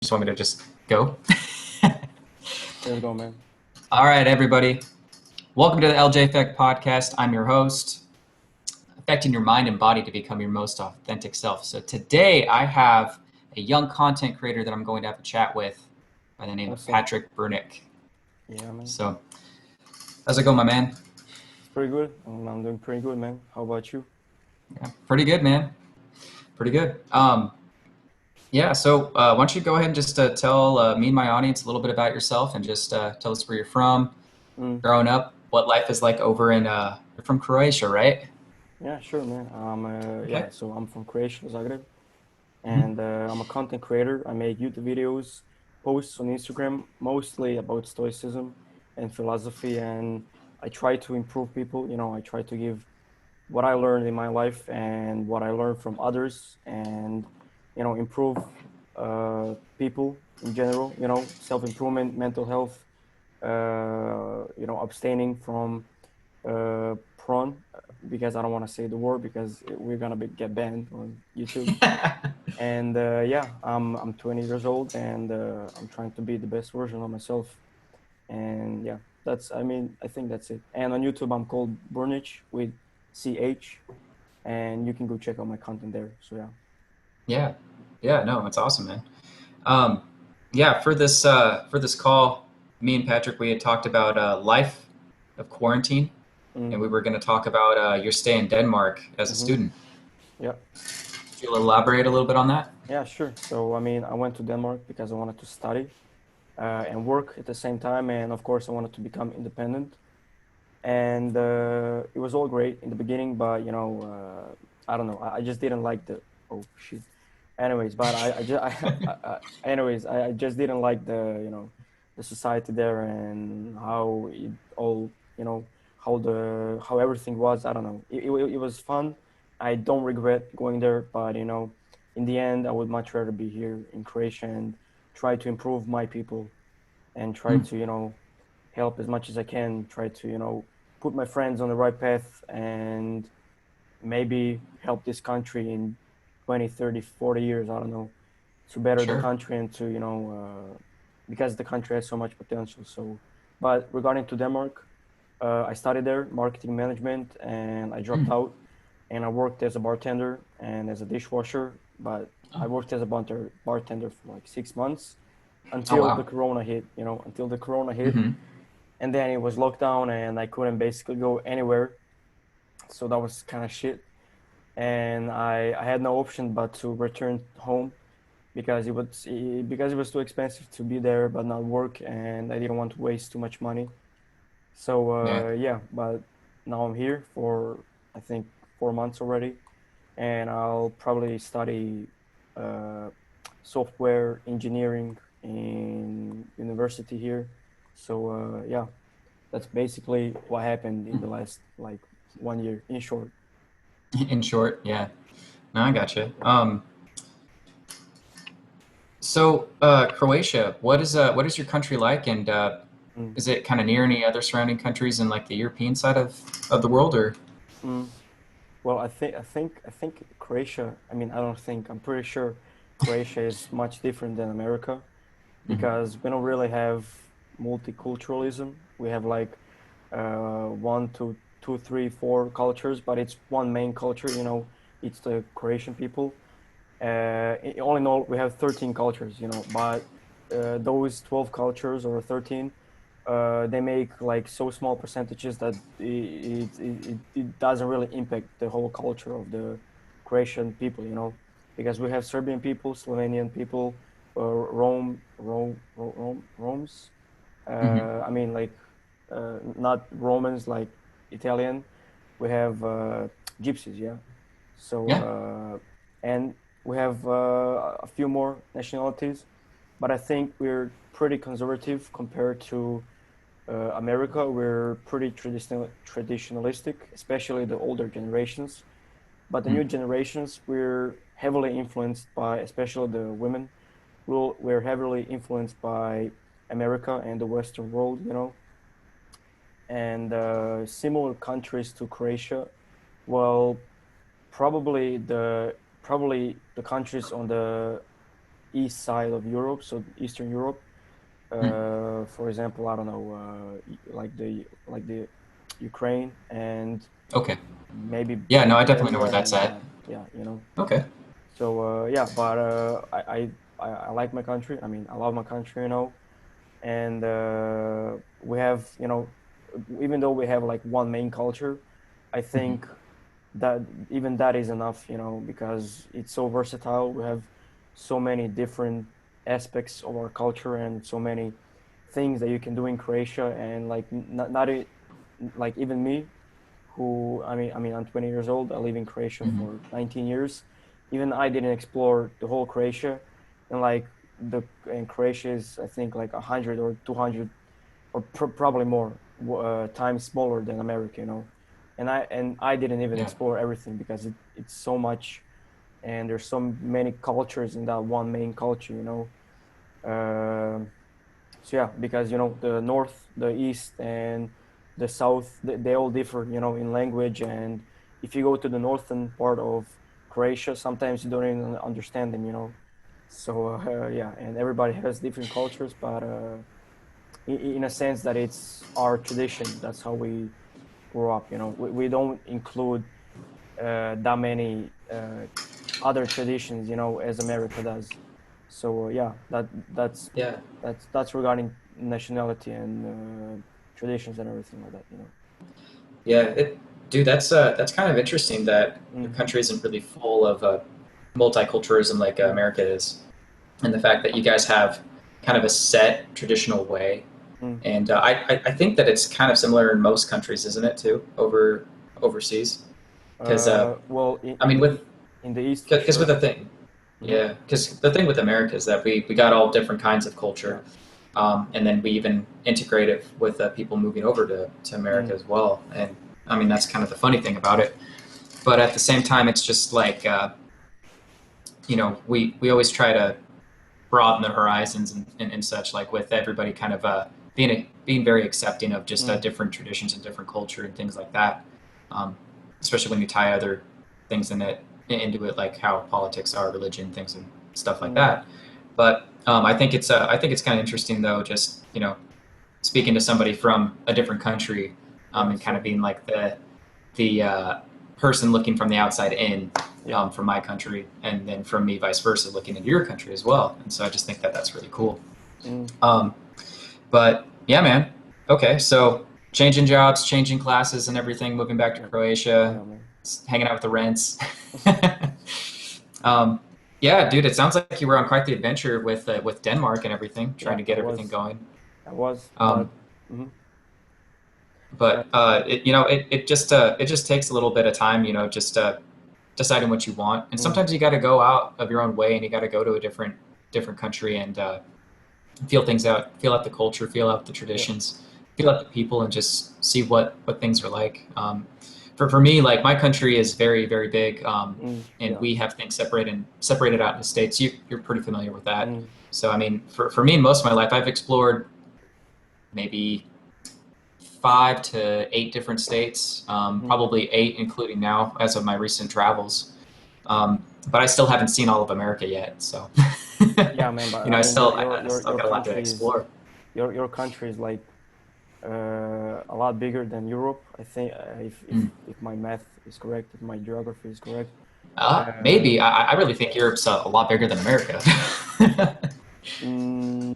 Just want me to just go? There we go, man. All right, everybody. Welcome to the LJEffect podcast. I'm your host, affecting your mind and body to become your most authentic self. So today I have a young content creator that I'm going to have a chat with by the name of Awesome. Patrik Burnic. Yeah, man. So how's it going, my man? It's pretty good. I'm doing pretty good, man. How about you? Yeah, pretty good, man. Pretty good. Yeah, so why don't you go ahead and just tell me and my audience a little bit about yourself and just tell us where you're from, Mm. growing up, what life is like over in, you're from Croatia, right? Yeah, sure, man. Okay. Yeah, so I'm from Croatia, Zagreb, Mhm. and I'm a content creator. I make YouTube videos, posts on Instagram, mostly about stoicism and philosophy, and I try to improve people. I try to give what I learned in my life and what I learned from others, and improve people in general. Self improvement, mental health. Abstaining from prawn, because I don't want to say the word because we're gonna get banned on YouTube. And yeah, I'm 20 years old, and I'm trying to be the best version of myself. And yeah, I think that's it. And on YouTube, I'm called Burnich with CH, and you can go check out my content there. So yeah. Yeah, yeah, no, it's awesome, man. Um, yeah, for this call, me and Patrick, we had talked about life of quarantine, Mm. and we were going to talk about your stay in Denmark as a Mm-hmm. student. Yeah. Could you elaborate a little bit on that? Yeah, sure. So I went to Denmark because I wanted to study and work at the same time, and of course, I wanted to become independent. And it was all great in the beginning, but I don't know. I just didn't like the oh shit. Anyways, but I just I just didn't like the society there and how it all how everything was. I don't know. It was fun. I don't regret going there, but in the end, I would much rather be here in Croatia and try to improve my people and try Hmm, to help as much as I can, try to put my friends on the right path, and maybe help this country in 20, 30, 40 years, I don't know, to better the sure. country and to because the country has so much potential. So but regarding to Denmark, I studied there marketing management, and I dropped Hmm. out, and I worked as a bartender and as a dishwasher, but I Oh, worked as a bartender for like 6 months oh, until the wow. corona hit, until the corona hit. Hmm. And then it was lockdown and I couldn't basically go anywhere. So that was kind of shit. And I had no option but to return home because it was too expensive to be there but not work, and I didn't want to waste too much money. So Yeah. yeah, but now I'm here for I think 4 months already, and I'll probably study uh, software engineering in university here. So yeah, that's basically what happened in the last like 1 year in short. In short, yeah. No, I gotcha. So Croatia, what is your country like, and Mm. is it kind of near any other surrounding countries in like the European side of the world, or? Mm. Well, I think Croatia. I mean, I don't think. I'm pretty sure Croatia is much different than America Mhm. because we don't really have multiculturalism. We have like one, two, two, three, four cultures, but it's one main culture. It's the Croatian people. All in all, we have 13 cultures. But those 12 cultures or 13, they make like so small percentages that it doesn't really impact the whole culture of the Croatian people, because we have Serbian people, Slovenian people, Romes. Mhm. I mean, like not Romans, like Italian. We have gypsies, yeah. So Yeah. and we have a few more nationalities, but I think we're pretty conservative compared to America. We're pretty traditionalistic, especially the older generations. But the Mm. new generations, we're heavily influenced by, especially the women. We're heavily influenced by America and the Western world, and similar countries to Croatia. Well, probably the countries on the east side of Europe, so Eastern Europe. Mm. For example, I don't know, like the Ukraine and Okay. maybe Yeah, no, I definitely know where Bulgaria that's and at. yeah. Okay. So yeah, but I like my country. I mean, I love my country. And we have, even though we have like one main culture, I Hmm. think that even that is enough, because it's so versatile. We have so many different aspects of our culture and so many things that you can do in Croatia. And like not it, like even me, who I mean I'm 20 years old. I live in Croatia Hmm. for 19 years. Even I didn't explore the whole Croatia, and like and Croatia is, I think, like 100 or 200 or probably more times smaller than America. And I didn't even Yeah. explore everything because it's so much, and there's so many cultures in that one main culture. So yeah, because the north, the east, and the south, they all differ, in language. And if you go to the northern part of Croatia, sometimes you don't even understand them. So yeah, and everybody has different cultures, but in a sense that it's our tradition. That's how we grow up. We don't include that many other traditions, as America does. So yeah, that's Yeah. that's regarding nationality and traditions and everything like that. Yeah. Dude, that's kind of interesting that your Mm, country isn't really full of multiculturalism like mm, America is, and the fact that you guys have kind of a set traditional way. mm. And I think that it's kind of similar in most countries, isn't it, too, overseas? Because Well, I mean, in the East for because with sure. the thing, Hmm. yeah, because the thing with America is that we got all different kinds of Yeah. culture, and then we even integrate it with people moving over to America Mm, as well. And I mean, that's kind of the funny thing about it. But at the same time, it's just like we always try to broaden the horizons and such, like with everybody kind of being very accepting of just mm, different traditions and different culture and things like that. Um, Especially when you tie other things into it, like how politics are, religion, things and stuff like mm. that. But I think it's kind of interesting though, just speaking to somebody from a different country, Yeah. and kind of So being like the person looking from the outside in, yeah. from my country, and then from me, vice versa, looking into your country as well. And so I just think that that's really cool. Mm, Um, but yeah, man. Okay, so changing jobs, changing classes, and everything, moving back to yeah. Croatia, Yeah, man. hanging out with the rents. um, yeah, dude, it sounds like you were on quite the adventure with Denmark and everything, trying Yeah, to I get everything was. going. I was, Um, but mhm. but it just takes a little bit of time, just deciding what you want. And Mm, sometimes you got to go out of your own way, and you got to go to a different country and feel things out, feel out the culture, feel out the yeah. traditions, feel out the people, and just see what things are like. For me, like my country is very very big, and Yeah. we have things separated out in the states. You're pretty familiar with that. Mm, So I mean, for me, in most of my life, I've explored maybe 5 to 8 different states, mhm. probably 8 including now as of my recent travels. But I still haven't seen all of America yet, so Yeah, man. But you know, I I mean, still I still your got a lot to country is explore. your country is like a lot bigger than Europe. I think Mm. if my math is correct, if my geography is correct. Maybe Um, I really think Europe's a lot bigger than America. mm,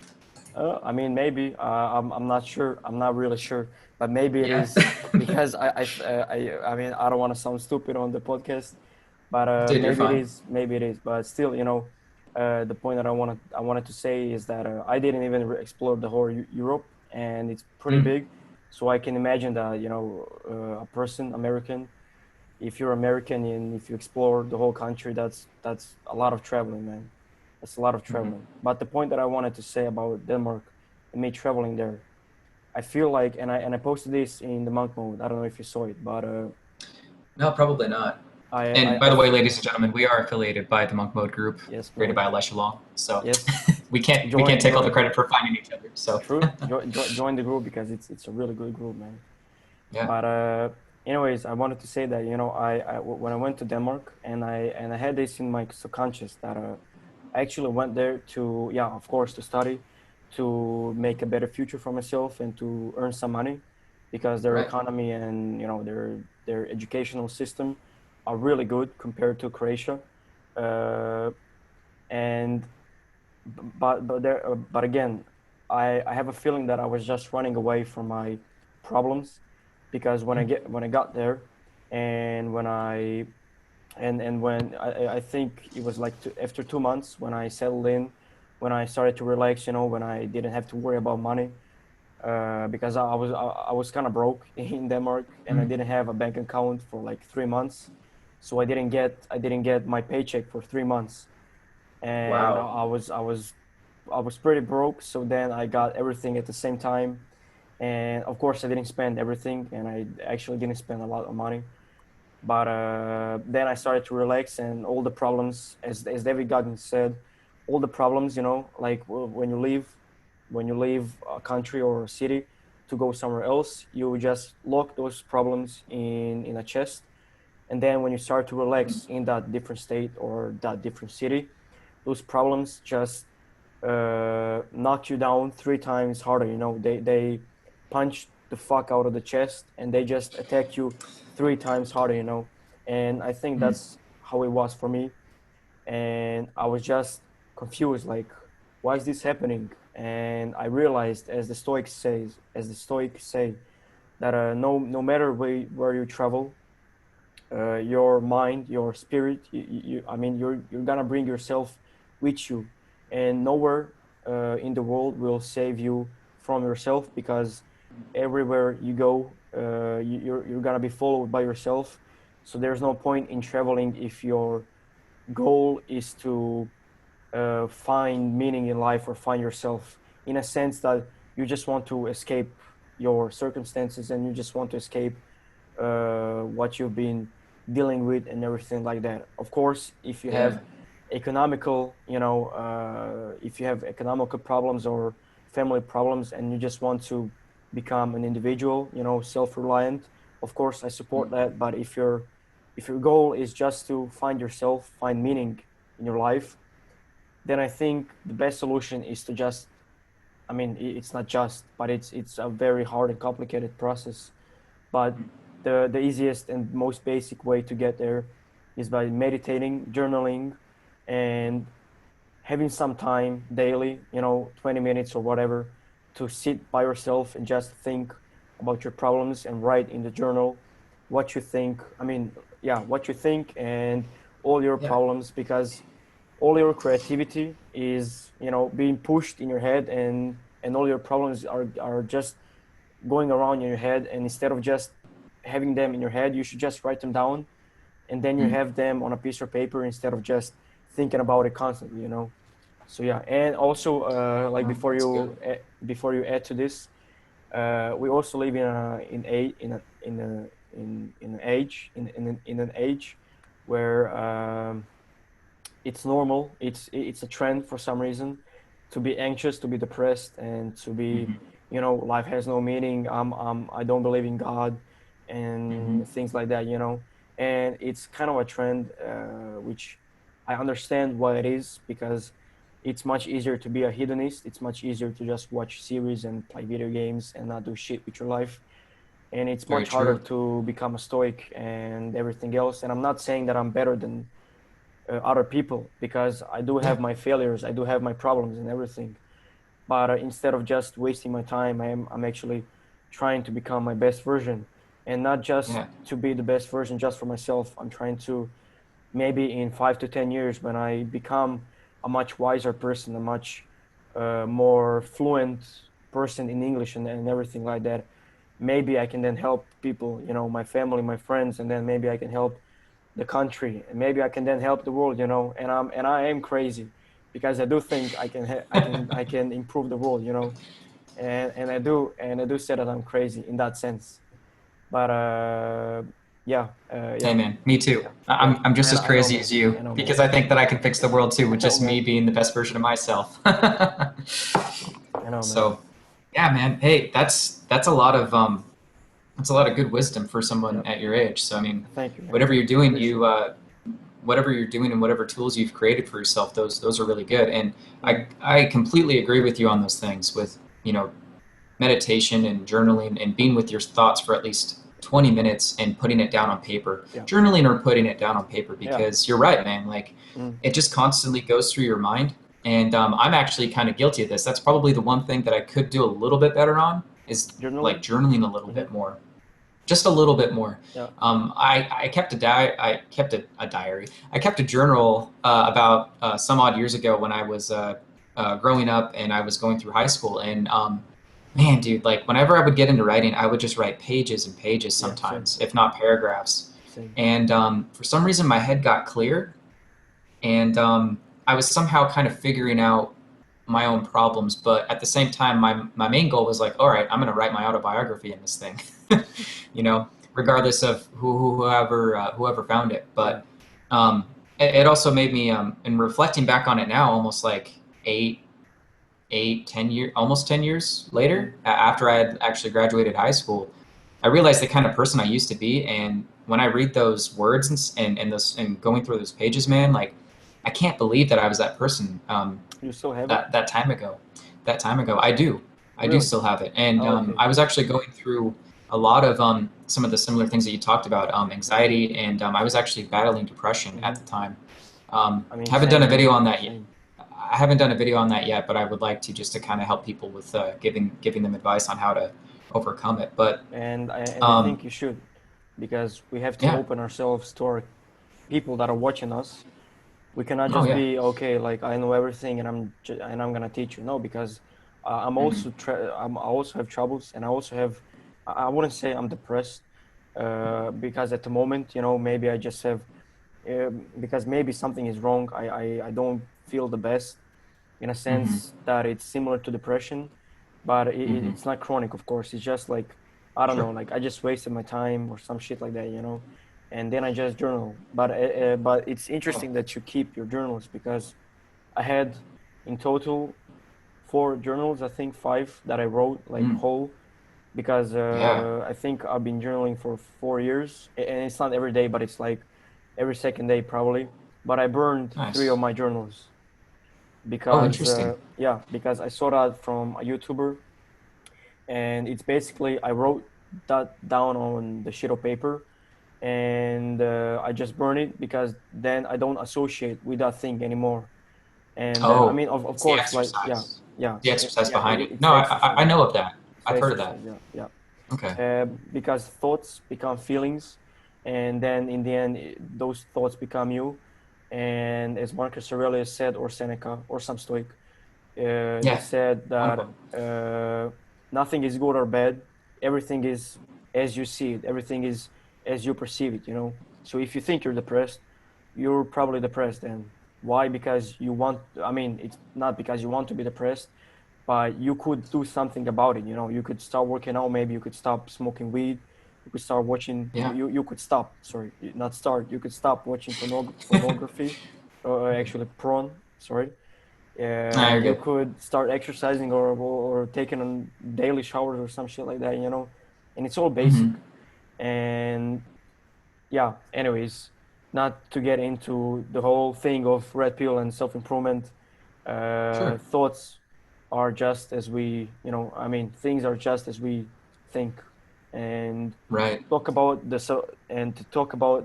I mean, maybe. I'm not sure. I'm not really sure, but maybe it Yeah, is because I mean, I don't want to sound stupid on the podcast, but dude, you're maybe it fine. is. Maybe it is. But still, the point that I wanted to say is that I didn't even explore the whole Europe, and it's pretty Mm. big. So I can imagine that a person American, if you're American and if you explore the whole country, that's a lot of traveling, man. That's a lot of Hmm. traveling. But the point that I wanted to say about Denmark and me traveling there, I feel like, and I posted this in the monk mode. I don't know if you saw it, but No, probably not. I And I, by I the way, ladies and gentlemen, we are affiliated by the Monk Mode Group, yes, created man, by Alessia Long. So yes, we can't join take all the join. credit for finding each other. So True, join the group because it's a really good group, man. yeah. But anyways, I wanted to say that when I went to Denmark and I had this in my subconscious that I actually went there to, yeah, of course, to study, to make a better future for myself and to earn some money, because their Right. economy and their educational system are really good compared to Croatia. Uh, and but again, I have a feeling that I was just running away from my problems, because when I got there, and when I and when I think it was like after 2 months, when I settled in, when I started to relax, when I didn't have to worry about money, because I was kind of broke in Denmark, and I Mm. didn't have a bank account for like 3 months, so I didn't get my paycheck for 3 months, and Wow. I was pretty broke. So then I got everything at the same time, and of course I didn't spend everything, and I actually didn't spend a lot of money. But then I started to relax, and all the problems, as David Goggins said, all the problems, like when you leave a country or a city to go somewhere else, you just lock those problems in a chest, and then when you start to relax in that different state or that different city, those problems just knock you down 3 times harder. They punch the fuck out of the chest, and they just attack you 3 times harder. And I think Mm. that's how it was for me. And I was just confused, like, why is this happening? And I realized, as the Stoics say, that no matter where you travel, your mind, your spirit, I mean, you're gonna bring yourself with you, and nowhere in the world will save you from yourself, because everywhere you go, you're gonna be followed by yourself. So there's no point in traveling if your goal is to find meaning in life or find yourself, in a sense that you just want to escape your circumstances, and you just want to escape what you've been dealing with and everything like that. Of course, Yeah. if you have economical problems or family problems, and you just want to become an individual, self-reliant, of course I support that. But if your goal is just to find yourself, find meaning in your life, then I think the best solution is to just, I mean, it's not just, but it's a very hard and complicated process. But the easiest and most basic way to get there is by meditating, journaling, and having some time daily, 20 minutes or whatever, to sit by yourself and just think about your problems and write in the journal what you think. I mean, yeah, what you think and all your Yeah. problems, because all your creativity is, being pushed in your head, and all your problems are just going around in your head. And instead of just having them in your head, you should just write them down, and then you Mm. have them on a piece of paper instead of just thinking about it constantly. So yeah. And also, like, Well, before that's good. you before you add to this, we also live in an age where it's normal. It's a trend for some reason to be anxious, to be depressed, and to be, Hmm. life has no meaning. I don't believe in God, Hmm. and things like that. And it's kind of a trend, which I understand why it is, because it's much easier to be a hedonist. It's much easier to just watch series and play video games and not do shit with your life. And it's Very much harder true. to become a stoic and everything else. And I'm not saying that I'm better than other people, because I do Yeah. have my failures, I do have my problems and everything. But instead of just wasting my time, I'm actually trying to become my best version, and not just Yeah. to be the best version just for myself. I'm trying to, maybe in 5 to 10 years, when I become a much wiser person, a much more fluent person in English and everything like that, maybe I can then help people, my family, my friends, and then maybe I can help the country, and maybe I can then help the world. And I am crazy, because I do think I can improve the world. And I do say that I'm crazy in that sense. But yeah, Hey yeah, man, me too. yeah, yeah. I'm just as I know, crazy man. as you I know, man. because I think that I can fix the world too with I know, just me man. being the best version of myself. I know, man. So, yeah, man. Hey, that's a lot of good wisdom for someone Yep. at your age. So I mean, Thank you, man. whatever you're I doing, appreciate you it. whatever you're doing and whatever tools you've created for yourself, those are really good. And Mm. I completely agree with you on those things with, meditation and journaling and being with your thoughts for at least 20 minutes and putting it down on paper, Yeah. journaling or putting it down on paper, Yeah. because you're right, man. Like Mm. it just constantly goes through your mind. And I'm actually kind of guilty of this. That's probably the one thing that I could do a little bit better on is like Journaling. journaling a little Mm-hmm. bit more, just a little bit more. Yeah. I kept I kept a diary. I kept a journal about some odd years ago when I was growing up and I was going through high school. And man, dude, like whenever I would get into writing, I would just write pages and pages Yeah. Same. sometimes, if not paragraphs. Same. And for some reason, my head got clear, and I was somehow kind of figuring out my own problems. But at the same time, my main goal was like, all right, I'm going to write my autobiography in this thing, regardless of whoever found it. Yeah. But it also made me, in reflecting back on it now, almost like 10 years, almost 10 years Mm. later, after I had actually graduated high school, I realized the kind of person I used to be. And when I read those words and going through those pages, man, like I can't believe that I was that person You still have it? that time ago. That time ago, I do Really? still have it. And Oh, okay. I was actually going through a lot of some of the similar things that you talked about, anxiety, and I was actually battling depression Mm-hmm. at the time. I mean, Haven't done same, a man. video on that yet. Same. I haven't done a video on that yet, but I would like to, just to kind of help people with giving them advice on how to overcome it. But And I think you should, because we have to yeah, open ourselves to our people that are watching us. We cannot oh just yeah, be okay, like I know everything and I'm gonna teach you. No, because hmm I also have troubles, and I also have, I wouldn't say I'm depressed, because at the moment, maybe I just have, because maybe something is wrong. I don't feel the best, in a hmm sense that it's similar to depression, but hmm it's not chronic, of course. It's just like, I don't know, sure, like I just wasted my time or some shit like that. And then I just journal. But it's yeah, interesting that you keep your journals, because I had in total four journals, I think five that I wrote like mm, whole, because yeah, I think I've been journaling for 4 years, and it's not every day, but it's like every second day probably. But I burned three of nice. my journals, Oh, because interesting. yeah, because I saw that from a YouTuber, and it's basically I wrote that down on the sheet of paper, and I just burn it, because then I don't associate with that thing anymore. And I Oh, mean, of it's the course, like, yeah, exercise. yeah, The exercise yeah, behind it. it's No, the I exercise, I yeah, know of that. it's the I've heard of that. exercise, yeah, yeah. Okay. Because thoughts become feelings, and then in the end, those thoughts become you. And as Marcus Aurelius said, or Seneca, or some Stoic, they Yeah, said one of that them. nothing is good or bad. Everything is as you see it. Everything is as you perceive it. So if you think you're depressed, you're probably depressed. And why? Because you want. I mean, it's not because you want to be depressed, but you could do something about it. You could start working out. Maybe you could stop smoking weed. You could start watching. You Yeah. you, you could stop. Sorry, not start. You could stop watching pornography. Actually, porn. Sorry. Nah, you're You good. could start exercising, or taking on daily showers or some shit like that. And it's all basic. hmm And yeah, anyways, not to get into the whole thing of red pill and self-improvement. Sure. Thoughts are just as I mean, things are just as we think. And Right. to talk about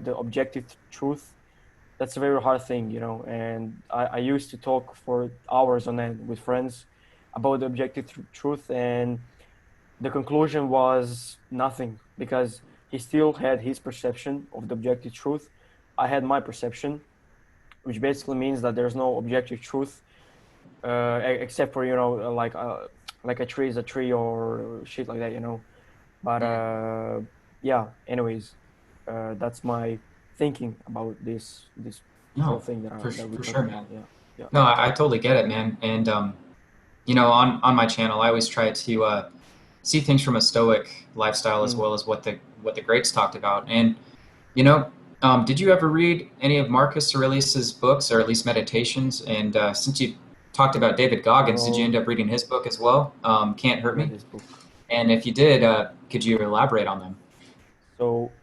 the objective truth, that's a very hard thing. And I used to talk for hours on end with friends about the objective truth, and the conclusion was nothing, because he still had his perception of the objective truth. I had my perception, which basically means that there's no objective truth, except for like a tree is a tree, or shit like that. But Mm. yeah. Anyways, that's my thinking about this whole No, thing that that we for talk sure, about. man. Yeah, yeah. No, I totally get it, man. And on my channel, I always try to see things from a stoic lifestyle as Mm. well as what the greats talked about. And you know, did you ever read any of Marcus Aurelius's books, or at least meditations? And since you talked about David Goggins, did you No, end up reading his book as well? Can't I Hurt read Me. this book. And if you did, could you elaborate on them? So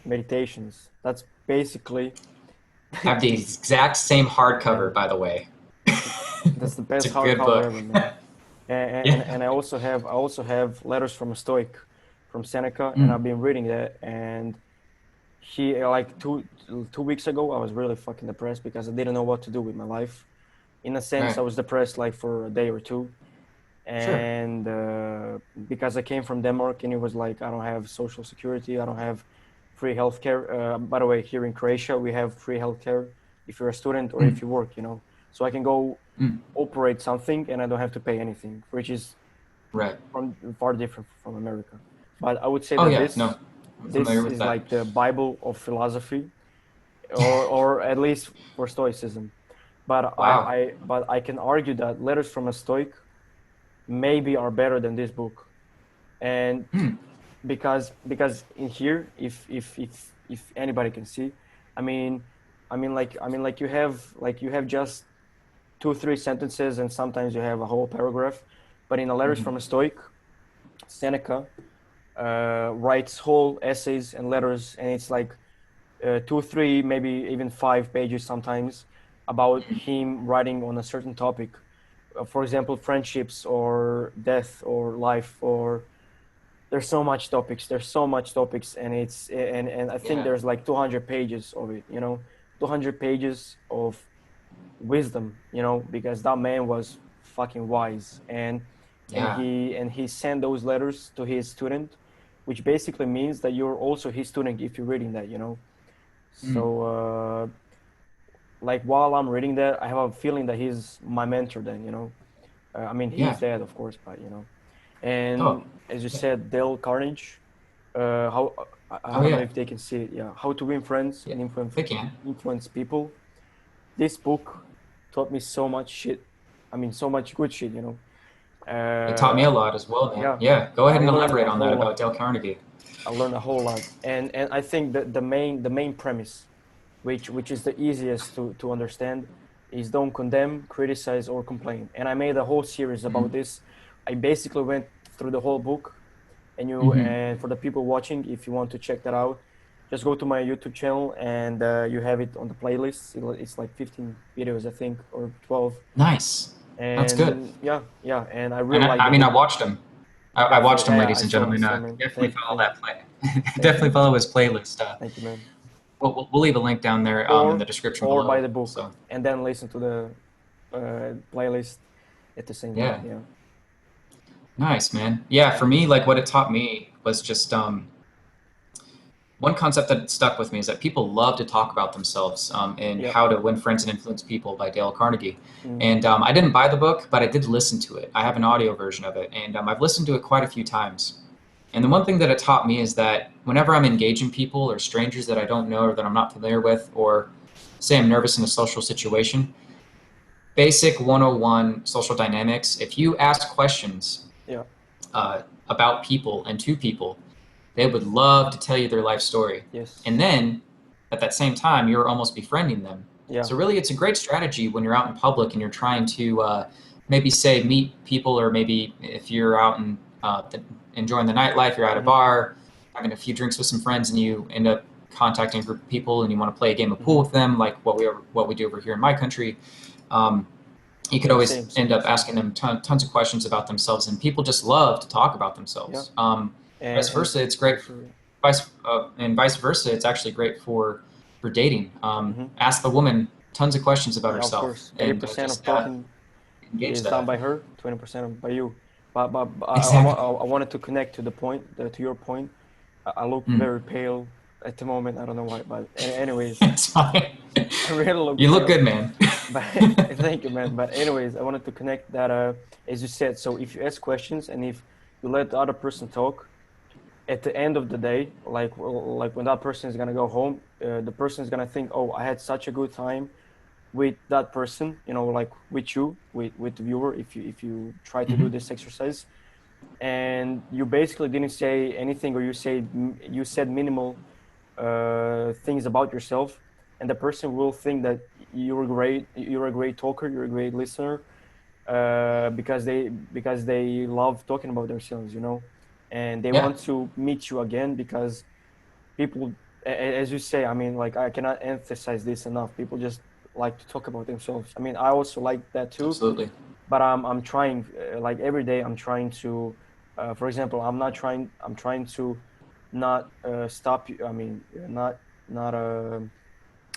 meditations. That's basically I have the exact same Yeah, hardcover, by the way. that's the It's a best good hardcover book. ever, man. And Yeah. I also have letters from a Stoic from Seneca, and Mm, I've been reading that. And he like two weeks ago, I was really fucking depressed because I didn't know what to do with my life. In a sense, right. I was depressed like for a day or two, Sure. and because I came from Denmark, and it was like I don't have social security, I don't have free healthcare. By the way, here in Croatia, we have free healthcare if you're a student or Mm, if you work, so I can go mm, operate something and I don't have to pay anything, which is right. far different from America. But I would say Oh that yeah. this No, I'm familiar this with is that. like the Bible of philosophy, or at least for Stoicism. Wow. But I can argue that letters from a Stoic maybe are better than this book. And Mm, because in here, if anybody can see, I mean, like you have just two three sentences, and sometimes you have a whole paragraph. But in the letters mhm, from a Stoic, Seneca writes whole essays and letters, and it's like two three, maybe even 5 pages sometimes, about him writing on a certain topic. For example, friendships or death or life, or there's so much topics, and I think yeah. there's like 200 pages of it, 200 pages of wisdom, because that man was fucking wise. And Yeah. he sent those letters to his student, which basically means that you're also his student if you're reading that. Mm, So like while I'm reading that, I have a feeling that he's my mentor then. I mean, he's yeah. dead, of course, but. Oh. And as you Yeah. said, Dale Carnage, how I Oh don't know yeah. if they can see it. Yeah, How to Win Friends Yeah. and They can. Influence People. This book taught me so much shit. I mean, so much good shit. It taught me Uh, a lot as well, man. yeah, Yeah. Go I ahead and learned elaborate a on that whole about lot. Dale Carnegie. I learned a whole lot, and I think that the main premise, which is the easiest to understand, is don't condemn, criticize, or complain. And I made a whole series Mm-hmm. about this. I basically went through the whole book, Mm-hmm. and for the people watching, if you want to check that out, just go to my YouTube channel, and you have it on the playlist. It's like 15 videos, I think, or 12. Nice. That's good. And yeah, and I And really like I the mean, I book. watched him. I Yeah, watched him, yeah, ladies I and saw, gentlemen. man. Definitely follow Thank that play. thank you, Definitely man. follow his playlist. Thank you, man. We'll leave a link down there in the Or description or buy below. the book So and then listen to the playlist at the same time. yeah, Yeah. nice, man. Yeah, for me, like what it taught me was just one concept that stuck with me is that people love to talk about themselves, and Yep. How to Win Friends and Influence People by Dale Carnegie. Mm. And I didn't buy the book, but I did listen to it. I have an audio version of it, and I've listened to it quite a few times. And the one thing that it taught me is that whenever I'm engaging people or strangers that I don't know or that I'm not familiar with, or say I'm nervous in a social situation, basic 101 social dynamics, if you ask questions Yeah. about people and to people, they would love to tell you their life story. And Yes. then at that same time, you're almost befriending them. Yeah. So really, it's a great strategy when you're out in public and you're trying to maybe say meet people, or maybe if you're out and enjoying the nightlife, you're at a Mhm. bar, having a few drinks with some friends, and you end up contacting a group of people and you want to play a game of pool Mhm. with them, like what we do over here in my country. Um, you could Yeah. always Same. end Same. up Same. asking them tons of questions about themselves, and people just love to talk about Yeah. themselves. And Vice and versa, it's for great. sure. Vice versa, it's actually great for dating. Mhm. Ask the woman tons of questions about Yeah. Of herself, course. Eighty and percent of just talking engage is done that. by her. 20% by you. But Exactly. I wanted to connect to the point, to your point. I look Mm. very pale at the moment. I don't know why, but anyways, It's fine. I really look You look pale. good, man. But thank you, man. But anyways, I wanted to connect that, as you said. So if you ask questions and if you let the other person talk, at the end of the day, like when that person is gonna go home, the person is gonna think, "Oh, I had such a good time with that person." Like with you, with the viewer. If you try to do Hmm. this exercise, and you basically didn't say anything, or you said minimal things about yourself, and the person will think that you're a great talker, you're a great listener, because they love talking about themselves, and they Yeah. want to meet you again, because people as you say, I mean, like I cannot emphasize this enough. People just like to talk about themselves. I mean, I also like that too, Absolutely. but I'm trying like every day. I'm trying to, for example, I'm trying to not stop you. I mean, not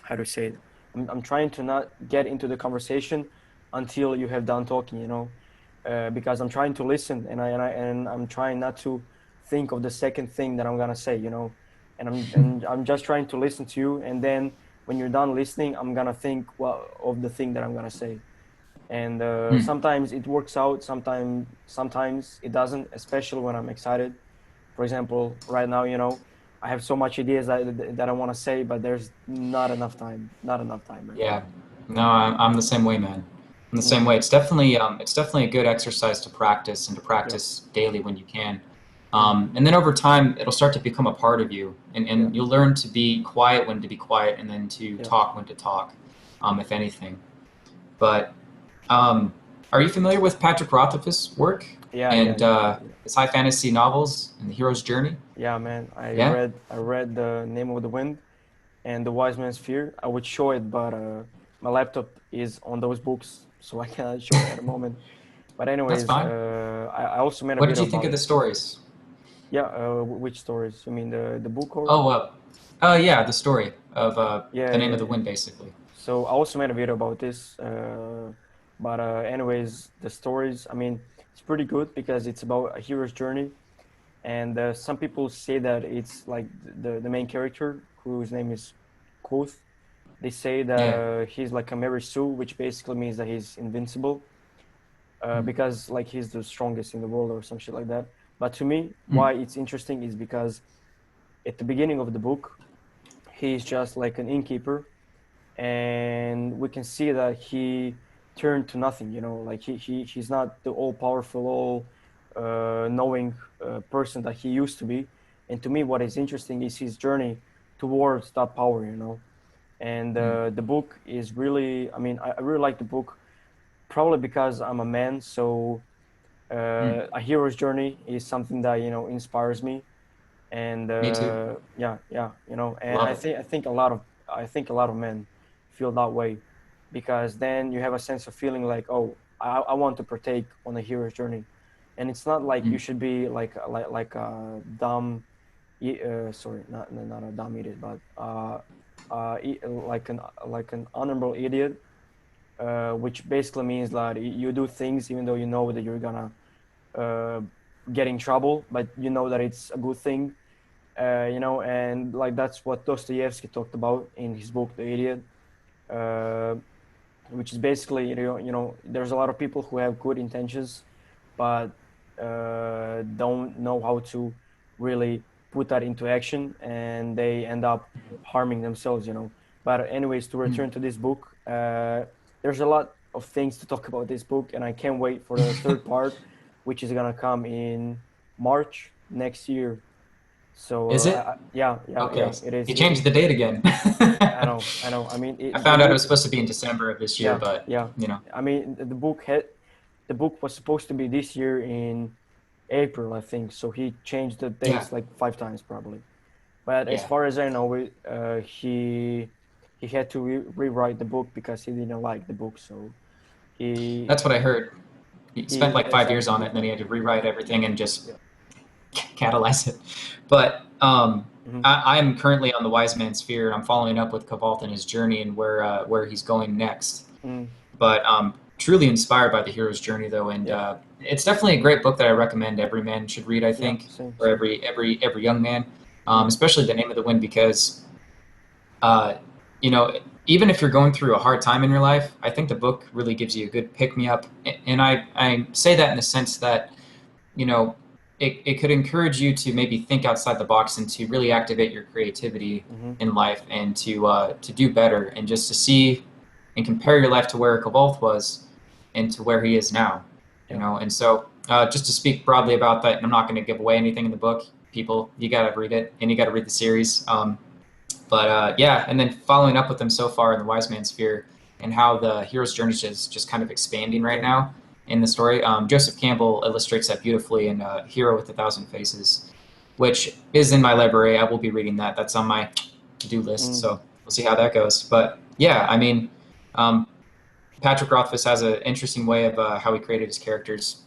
how to say it. I'm trying to not get into the conversation until you have done talking. Because I'm trying to listen, and I'm trying not to think of the second thing that I'm gonna say. And I'm just trying to listen to you, and then when you're done listening, I'm gonna think of the thing that I'm gonna say. And Hmm. sometimes it works out, sometimes it doesn't, especially when I'm excited. For example, right now, I have so much ideas that I want to say, but there's not enough time, man. Yeah. No, I'm the same way, man. I'm the Mm, same way. It's definitely a good exercise to practice and to yeah, practice daily when you can. mm, And then over time, it'll start to become a part of you, yeah, and you'll learn to be quiet when to be quiet, and then to yeah, talk when to talk, if anything. But um, are you familiar with Patrick Rothfuss's work yeah, yeah, and yeah, yeah, yeah. his high fantasy novels and the hero's journey? Yeah, man. Yeah, I read The Name of the Wind and The Wise Man's Fear. I would show it, but my laptop is on those books, so I cannot show it at the moment. But that's anyways, fine. I also made a What did video you think about of the it. stories? Yeah, which stories? You mean the book or? Oh, yeah, the story of Yeah, the name of yeah, the yeah. wind, basically. So I also made a video about this. But anyways, the stories. I mean, it's pretty good because it's about a hero's journey, and some people say that it's like the main character whose name is Koth. They say that Yeah. he's like a Mary Sue, which basically means that he's invincible, Mm. because like he's the strongest in the world or some shit like that. But to me, Mm. why it's interesting is because at the beginning of the book, he's just like an innkeeper, and we can see that he turned to nothing. Like he's not the all powerful, all knowing person that he used to be. And to me, what is interesting is his journey towards that power. And Mm. the book is really, I mean, I really like the book, probably because I'm a man. So Mm. a hero's journey is something that inspires me. And Me too. yeah, yeah, and Love I it. think a lot of men feel that way, because then you have a sense of feeling like, oh, I want to partake on a hero's journey. And it's not like you Mm. should be like a dumb, sorry, not a dumb idiot, but like an honorable idiot, which basically means that you do things even though you know that you're gonna uh, get in trouble, but you know that it's a good thing. And like that's what Dostoevsky talked about in his book The Idiot, uh, which is basically, there's a lot of people who have good intentions, but don't know how to really put that into action, and they end up harming themselves. But anyways, to Mm. return to this book, there's a lot of things to talk about this book, and I can't wait for the third part, which is gonna come in March next year. So Is it? yeah, yeah, Okay. yeah, it is. He changed the date again. I know, I know. I mean, I the found out it was book. supposed to be in December of this year, Yeah, but yeah. you know, I mean, the book was supposed to be this year in April, I think. So he changed the yeah, dates like 5 times probably. But as yeah. far as I know, he had to rewrite the book because he didn't like the book. So he That's what I heard. He spent he like 5 years on exactly. it, and then he had to rewrite everything and just Yeah. catalyze it. But Hmm. I'm currently on the Wise Man's Sphere. I'm following up with Kavalt and his journey and where he's going next. Mm, But truly inspired by the hero's journey, though, and yeah. it's definitely a great book that I recommend every man should read. I Yeah. think, Same. or Same. every young man, Mm, especially The Name of the Wind, because uh, you know, even if you're going through a hard time in your life, I think the book really gives you a good pick me up. And I say that in the sense that, you know, it could encourage you to maybe think outside the box and to really activate your creativity mm-hmm. in life and to do better and just to see and compare your life to where Kabbalth was and to where he is now, you Yeah. know. And so just to speak broadly about that, and I'm not going to give away anything in the book, people, you got to read it and you got to read the series. But yeah, and then following up with them so far in the Wise Man's Sphere and how the hero's journey is just kind of expanding right Yeah. now in the story. Joseph Campbell illustrates that beautifully in Hero with a Thousand Faces, which is in my library. I will be reading that. That's on my to-do list. So we'll see how that goes. But yeah, I mean, Patrick Rothfuss has an interesting way of how he created his characters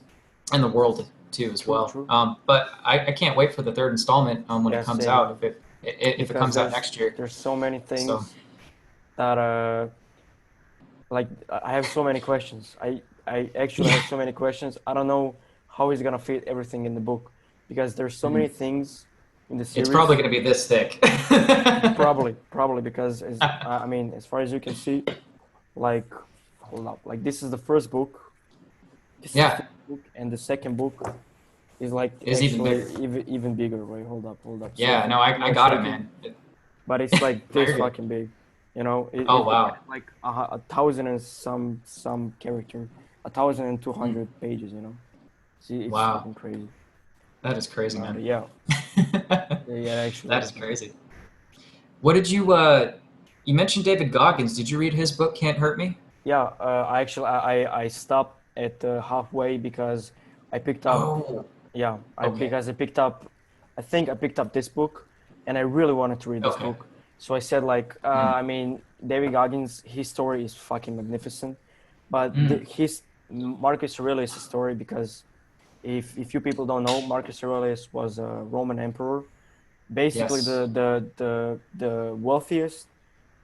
and the world too as True, well. true. But I can't wait for the third installment when Yeah, it comes same, out. man. If it Because comes out next year. there's so many So things that like I have so many questions. I actually have so many questions. I don't know how he's gonna fit everything in the book because there's so many things in the it's probably series. going to be this thick. Probably because I mean, as far as you can see, like hold up, like this is the first book. This is the Yeah, first book, and the second book is like it's even actually bigger. even bigger. Wait, hold up. So Yeah, no, I know I it's got it, shaking, man. but it's like No, this you're good. fucking big. You know, Oh it has wow. like a thousand and some character, 1,200 Mm. pages. You know, see, it's Wow, fucking crazy. that is crazy, But man. yeah, yeah, actually That is, is man. crazy. What did you you mentioned David Goggins. Did you read his book Can't Hurt Me? Yeah, I actually I stopped at halfway because I picked up. Oh, Yeah, okay. because I picked up. I think I picked up this book, and I really wanted to read this Okay. book. So I said like, Mm. I mean, David Goggins, his story is fucking magnificent, but Mm. his Marcus Aurelius' story, because if you people don't know, Marcus Aurelius was a Roman emperor, basically Yes. the wealthiest,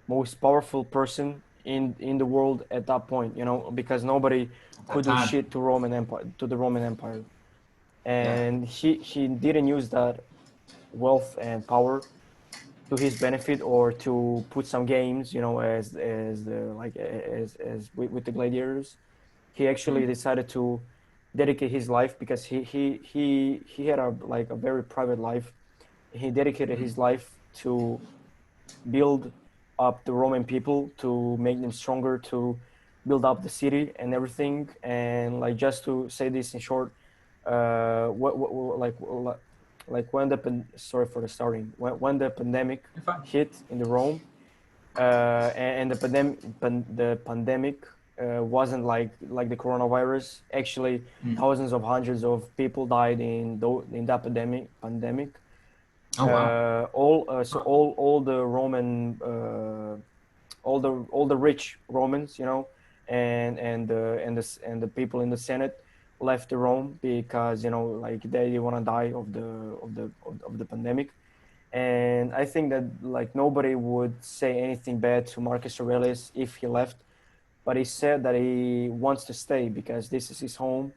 most powerful person in the world at that point, you know, because nobody At that could do time. shit to Roman Empire, to the Roman Empire. Yeah. And he didn't use that wealth and power to his benefit or to put some games, you know, as the like as with the gladiators. He actually Mm. decided to dedicate his life because he had a like a very private life. He dedicated Mm. his life to build up the Roman people, to make them stronger, to build up the city and everything. And like just to say this in short, like when sorry for the starting, when the pandemic You're fine. hit in the Rome, and the pandemic wasn't like the coronavirus. Actually, Mm. thousands of hundreds of people died in that pandemic. Oh wow. All the Roman all the rich Romans, you know, and the people in the Senate left the Rome because, you know, like they didn't want to die of the pandemic. And I think that like nobody would say anything bad to Marcus Aurelius if he left, but he said that he wants to stay because this is his home.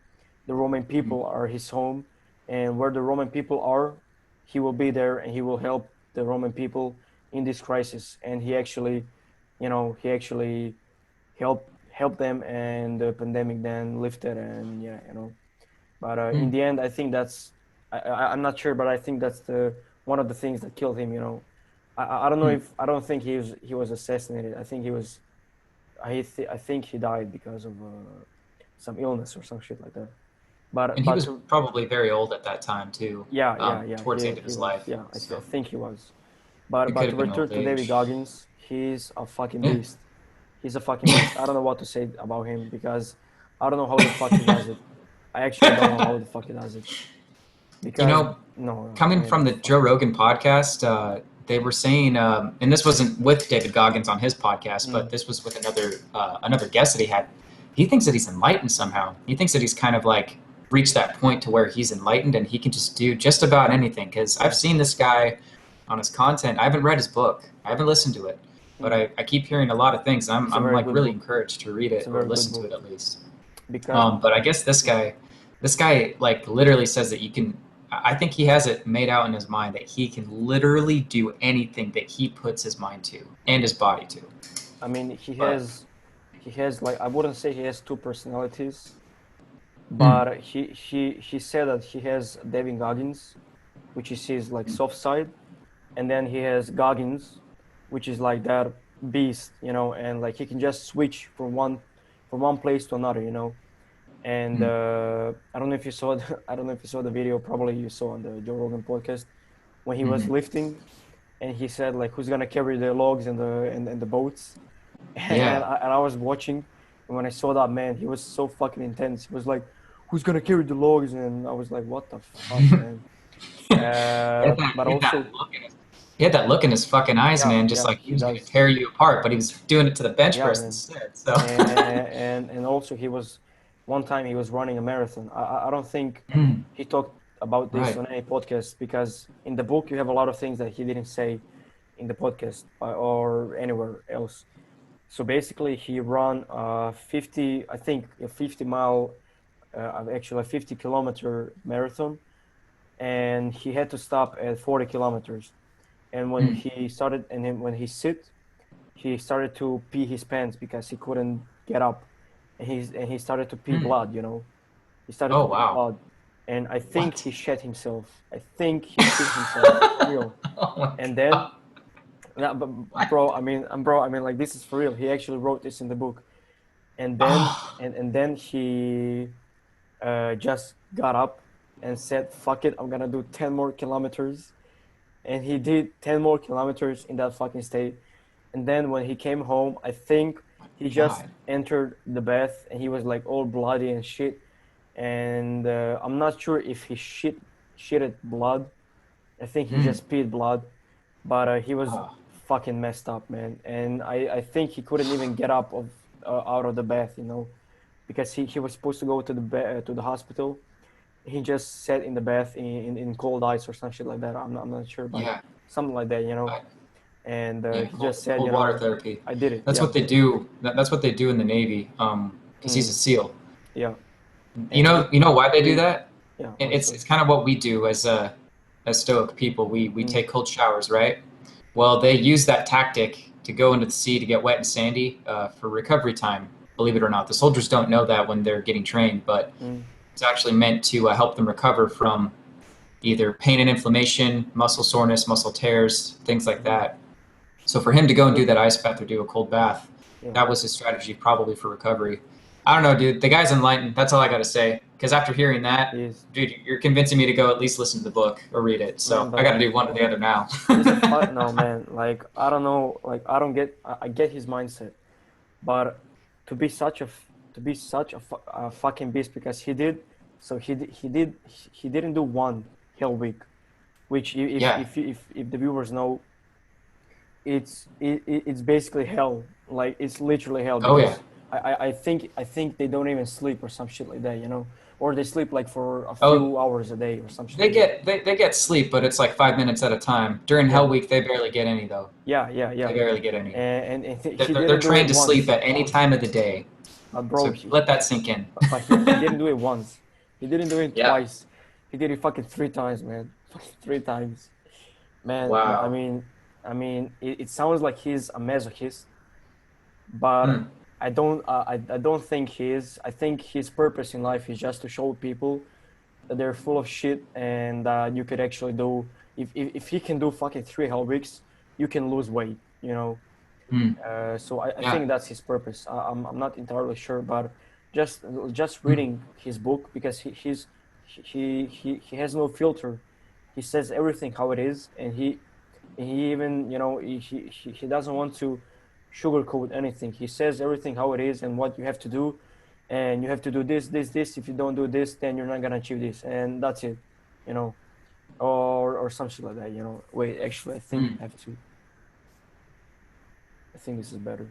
The Roman Mm. people are his home, and where the Roman people are, he will be there and he will help the Roman people in this crisis. And he actually, you know, he actually helped them, and the pandemic then lifted, and yeah, you know. But in Mm. the end, I think that's I'm not sure, but I think that's the one of the things that killed him. You know, I don't know Mm. if I don't think he was assassinated. I think he was I think he died because of some illness or some shit like that. But And he but was to probably very old at that time too. yeah Towards the end of he his was, life. yeah, I So think he was. it But could to have been return old to David age. Goggins, he's a fucking Yeah. beast. He's a fucking beast. I don't know what to say about him because I don't know how the fuck he does it. I actually don't know how the fuck he does it You because know, no, I coming mean from the it's Joe fucking. Rogan podcast, they were saying, and this wasn't with David Goggins on his podcast, but Mm. this was with another guest that he had. He thinks that he's enlightened somehow. He thinks that he's kind of like reached that point to where he's enlightened and he can just do just about anything. Because I've Yeah. seen this guy on his content. I haven't read his book. I haven't listened to it, but Mm. I keep hearing a lot of things. It's a I'm very like good really book. encouraged to read It's it a or very good listen to book it at least. because But I guess mm, this guy like literally says that you can. I think he has it made out in his mind that he can literally do anything that he puts his mind to and his body to. I mean But he has like I wouldn't say he has two personalities, mm, but he said that he has David Goggins, which is his like soft side, and then he has Goggins, which is like that beast, you know, and like he can just switch from one place to another, you know. And mm, I don't know if you saw I don't know if you saw the video. Probably you saw on the Joe Rogan podcast when he was mm-hmm. lifting, and he said like, "Who's gonna carry the logs and the boats?" And Yeah. I was watching, and when I saw that man, he was so fucking intense. He was like, "Who's gonna carry the logs?" And I was like, "What the fuck, man?" He had that But also, look in his he had that look in his fucking eyes, Yeah, man, just yeah, like he he was gonna does. tear you apart, but he was doing it to the bench Yeah, press man. instead. So And also he was one time he was running a marathon. I don't think Mm, he talked about this right. on any podcast because in the book you have a lot of things that he didn't say in the podcast or anywhere else. So basically, he ran 50, I think, a 50 mile, actually a 50-kilometer marathon, and he had to stop at 40 kilometers. And when Mm, he started, and then when he started to pee his pants because he couldn't get up, and he started to pee mm. blood. He started Oh to pee wow. blood, and I think What? he shat himself. I think he shit himself for real. Oh my And then, god. yeah, but What? bro, like this is for real. He actually wrote this in the book. And then Oh, and then he just got up and said, "Fuck it, I'm gonna do 10 more kilometers." And he did 10 more kilometers in that fucking state. And then when he came home, I think he just god. entered the bath and he was like all bloody and shit. And I'm not sure if he shitted blood. I think he Mm. just peed blood, but he was Oh, fucking messed up, man. And I think he couldn't even get up out of the bath, because he was supposed to go to the hospital. He just sat in the bath in cold ice or some shit like that. I'm not sure, but yeah. something like that, I, And yeah. he just said, Cold water therapy. I did it. That's Yeah. what they do. That's what they do in the Navy. Because he's a Mm, SEAL. yeah. You And know. You know why they do we, that? yeah, It's honestly. it's kind of what we do as stoic people. We Mm, take cold showers, right? Well, they use that tactic to go into the sea to get wet and sandy for recovery time. Believe it or not, the soldiers don't know that when they're getting trained, but mm, it's actually meant to help them recover from either pain and inflammation, muscle soreness, muscle tears, things like mm-hmm. that. So for him to go and do Good. that ice bath or do a cold bath, Yeah. that was his strategy probably for recovery. I don't know, dude. The guy's enlightened. That's all I got to say. Because after hearing that, He is. dude, you're convincing me to go at least listen to the book or read it. Man, So I but got to do one or the other now. he's a fuck. No, man. Like, I don't know. Like, I don't get, I get his mindset. But to be such a, a fucking beast because he didn't do one hell week, which Yeah. if the viewers know, it's basically hell. Like it's literally hell Oh yeah. because I think they don't even sleep or some shit like that, or they sleep like for a Oh, few hours a day or some shit they like that. get they get sleep, but it's like 5 minutes at a time. During Hell Yeah, Week, they barely get any though. yeah, yeah, They yeah. barely get any. He They're didn't do it trained to sleep once, at any time of the day. but bro, So let that sink in. but he didn't do it once. He didn't do it Yeah. twice. He did it fucking 3 times, man. Fucking 3 times, man. I Wow. mean, it sounds like he's a masochist, but Hmm. I don't think he is. I think his purpose in life is just to show people that they're full of shit and you could actually do if he can do fucking 3 whole weeks, you can lose weight. Hmm. So I Yeah. think that's his purpose. I'm not entirely sure, but just Hmm. reading his book because he has no filter. He says everything how it is, and he even he doesn't want to sugarcoat anything. He says everything how it is and what you have to do, and you have to do this. If you don't do this, then you're not gonna achieve this, and that's it, you know, or something like that. Wait, actually, I think Hmm. I have to. I think this is better.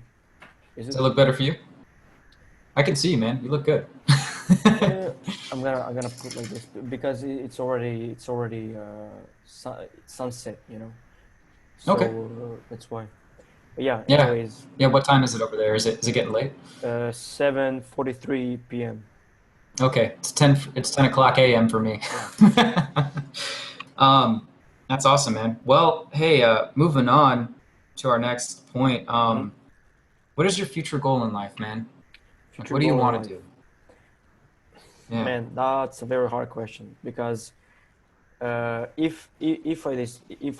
Is Does it? it look better for you? I can see you, man. You look good. Uh, I'm gonna put like this because it's already sunset. Okay. So that's why. But yeah. Yeah. Anyways, Yeah. What time is it over there? Is it getting late? 7:43 p.m. Okay. It's 10 o'clock a.m. for me. Yeah. um, that's awesome, man. Well, hey, moving on to our next point. Hmm. What is your future goal in life, man? Like, Future what do you goal in want to life, do? Yeah. man. That's a very hard question because if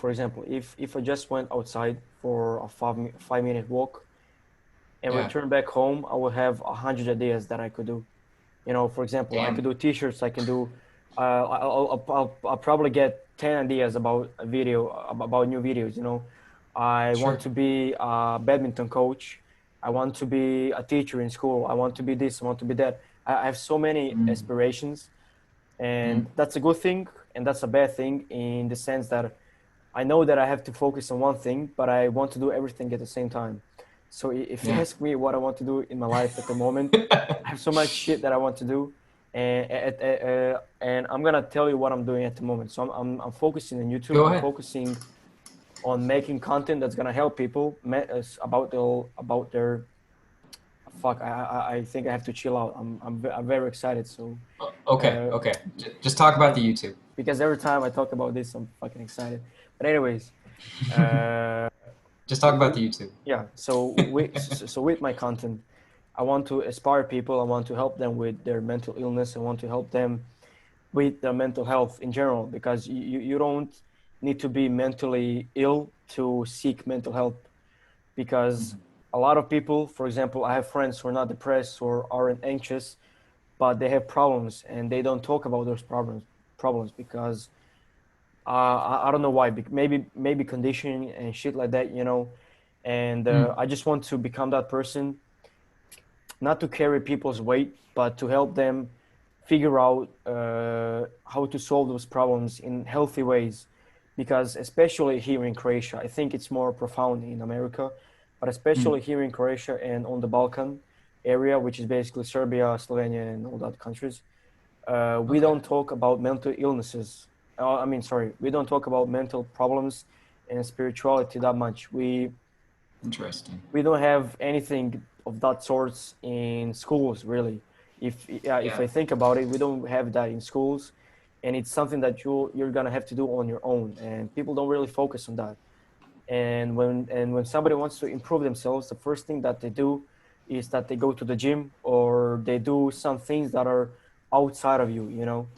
for example if I just went outside for a 5 minute walk and Yeah. return back home, I will have 100 ideas that I could do. For example, I could Damn. do t-shirts. I can do. I'll probably get 10 ideas about a video about new videos. I want Sure. to be a badminton coach. I want to be a teacher in school. I want to be this. I want to be that. I have so many Mm. aspirations, Mm. and that's a good thing, and that's a bad thing in the sense that I know that I have to focus on one thing, but I want to do everything at the same time. So if you Yeah. ask me what I want to do in my life at the moment, I have so much shit that I want to do, and I'm gonna tell you what I'm doing at the moment. So I'm focusing on YouTube. Go I'm ahead. focusing on making content that's gonna help people about their fuck. I think I have to chill out. I'm very excited. So Okay, uh, okay. Just talk about because the YouTube. because every time I talk about this, I'm fucking excited. But anyways, uh, Just talk about the YouTube. yeah. So with my content, I want to inspire people. I want to help them with their mental illness. I want to help them with their mental health in general, because you don't need to be mentally ill to seek mental help. Because a lot of people, for example, I have friends who are not depressed or aren't anxious, but they have problems and they don't talk about those problems because I don't know why. Maybe conditioning and shit like that, you know. And Mm, I just want to become that person, not to carry people's weight, but to help them figure out how to solve those problems in healthy ways. Because especially here in Croatia, I think it's more profound in America, but mm. especially here in Croatia and on the Balkan area, which is basically Serbia, Slovenia, and all that countries, we Okay. don't talk about mental illnesses. I mean, sorry, we don't talk about mental problems and spirituality that much. Interesting. We don't have anything of that sorts in schools, really. If Yeah. I think about it, we don't have that in schools, and it's something that you're gonna have to do on your own, and people don't really focus on that. And when somebody wants to improve themselves, the first thing that they do is that they go to the gym or they do some things that are outside of you, you know.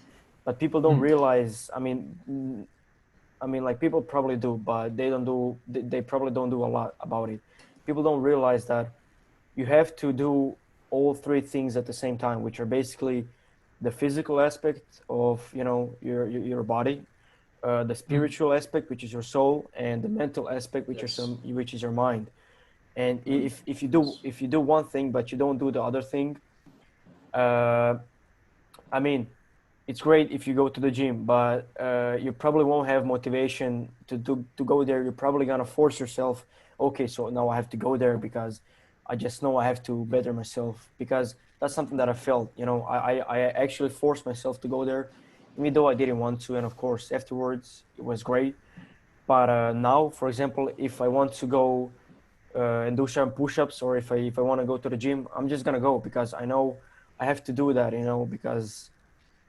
But people don't Mm, realize. I mean, like people probably do, but they don't do. They probably don't do a lot about it. People don't realize that you have to do all three things at the same time, which are basically the physical aspect of your body, the mm. spiritual aspect, which is your soul, and the mental aspect, Yes. which is your mind. And Mm, yes. if you do one thing but you don't do the other thing, uh, I mean, it's great if you go to the gym, but you probably won't have motivation to go there. You're probably gonna force yourself. Okay, so now I have to go there because I just know I have to better myself. Because that's something that I felt. I actually forced myself to go there, even though I didn't want to. And of course, afterwards it was great. But now, for example, if I want to go and do some push-ups, or if I want to go to the gym, I'm just gonna go because I know I have to do that. Because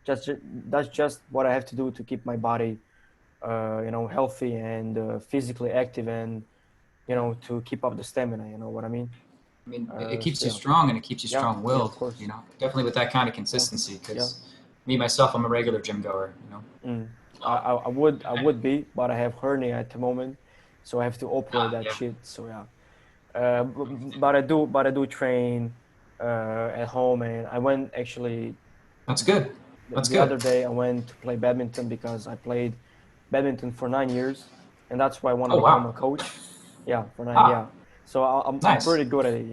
just that's just what I have to do to keep my body, healthy and physically active, and to keep up the stamina. You know what I mean? I mean, it So keeps you yeah, strong and it keeps you yeah, yeah. strong-willed. Of course, Definitely with that kind of yeah, consistency. yeah. Because me myself, I'm a regular gym goer. Mm. I would be, but I have hernia at the moment, so I have to operate that Yeah. shit. So yeah, but I do train at home, and I went actually That's good. That's the good. other day. I went to play badminton because I played badminton for 9 years, and that's why I want to Oh become wow. a coach. Yeah, for nine. Ah, Yeah, so I'm nice. pretty good at it.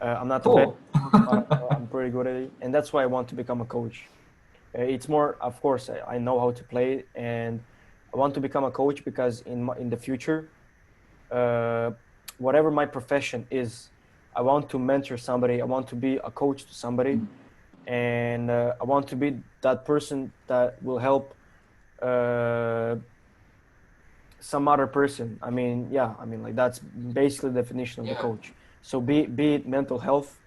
I'm not the best, Cool. but I'm pretty good at it, and that's why I want to become a coach. It's more, of course, I know how to play, and I want to become a coach because in the future, uh, whatever my profession is, I want to mentor somebody. I want to be a coach to somebody, and I want to be that person that will help uh, some other person. I mean, yeah, I mean, like that's basically the definition of the Yeah. coach. So be it mental health,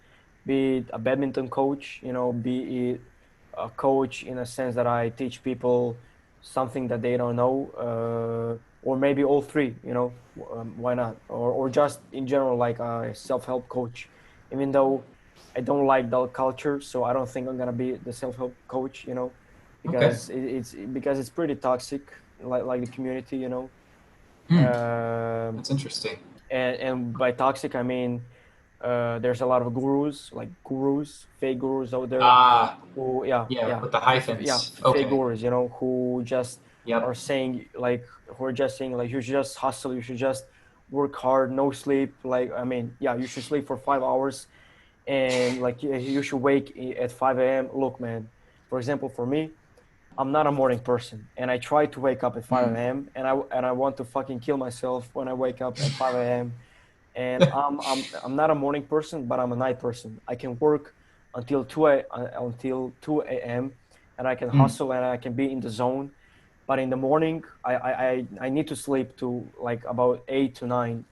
be it a badminton coach, be it a coach in a sense that I teach people something that they don't know, or maybe all three. Why not? Or just in general, like a self-help coach. Even though I don't like that culture, so I don't think I'm gonna be the self-help coach. Okay. Because it's pretty toxic, like the community. Hmm. Um, That's interesting. and by toxic, I mean there's a lot of gurus, fake gurus out there Ah, who, yeah, yeah, yeah, with the yeah, hyphens. fake Okay. gurus, who just are Yep. saying like you should just hustle, you should just work hard, no sleep. Like, I mean, yeah, you should sleep for 5 hours, and like you should wake at 5 a.m. Look, man, for example, for me, I'm not a morning person, and I try to wake up at 5 Mm. a.m. and I want to fucking kill myself when I wake up at 5 a.m. And I'm not a morning person, but I'm a night person. I can work until 2 a.m. and I can Mm. hustle and I can be in the zone. But in the morning, I need to sleep to like about 8 to 9,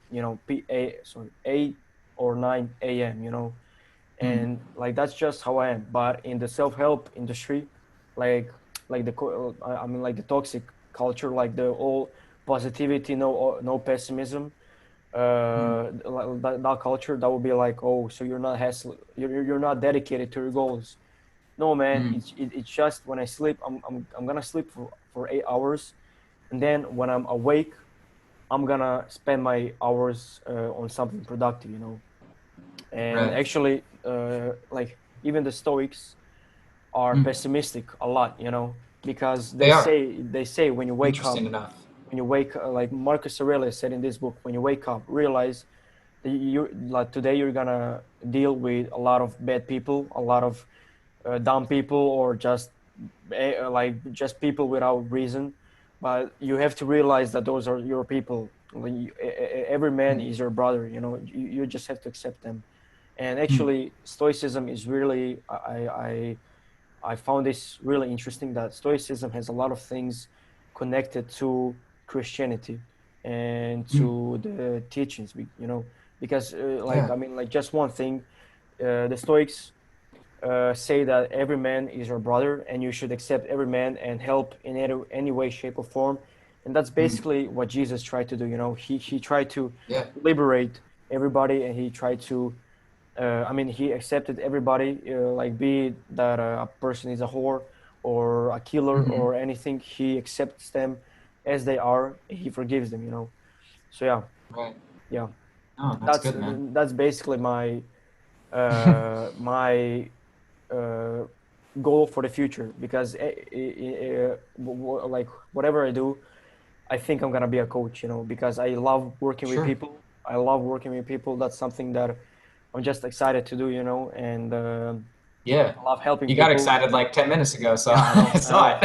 sorry, 8 or 9 a.m. Mm. And like that's just how I am. But in the self-help industry, like I mean like the toxic culture, like the all positivity, no pessimism, Mm. that culture, that would be like, oh, so you're not you're not dedicated to your goals. No, man, Mm. it's just when I sleep, I'm gonna sleep for 8 hours, and then when I'm awake, I'm gonna spend my hours on something productive, and Right. actually, like even the Stoics are Mm. pessimistic a lot, because They are. they say when you wake Interesting up, enough. like Marcus Aurelius said in this book, when you wake up, realize that you like today you're gonna deal with a lot of bad people, a lot of dumb people, or just like just people without reason. But you have to realize that those are your people. When every man Mm. is your brother, you just have to accept them. And Mm. actually, Stoicism is really I found this really interesting, that Stoicism has a lot of things connected to Christianity and Mm. to the teachings, because like Yeah. I mean, like just one thing, the Stoics say that every man is your brother and you should accept every man and help in any way, shape, or form. And that's Mm. basically what Jesus tried to do. He tried to Yeah. liberate everybody, and he tried to I mean, he accepted everybody, like be it that a person is a whore or a killer Hmm. or anything. He accepts them as they are. He forgives them. So yeah, Right. yeah. Oh, that's That's good, man. that's basically my uh, goal for the future, because like whatever I do, I think I'm gonna be a coach. Because I love working with Sure. people. I love working with people. That's something that I'm just excited to do. And Yeah. I love helping You got people. excited like 10 minutes ago, so Yeah, I know, I I saw know. it.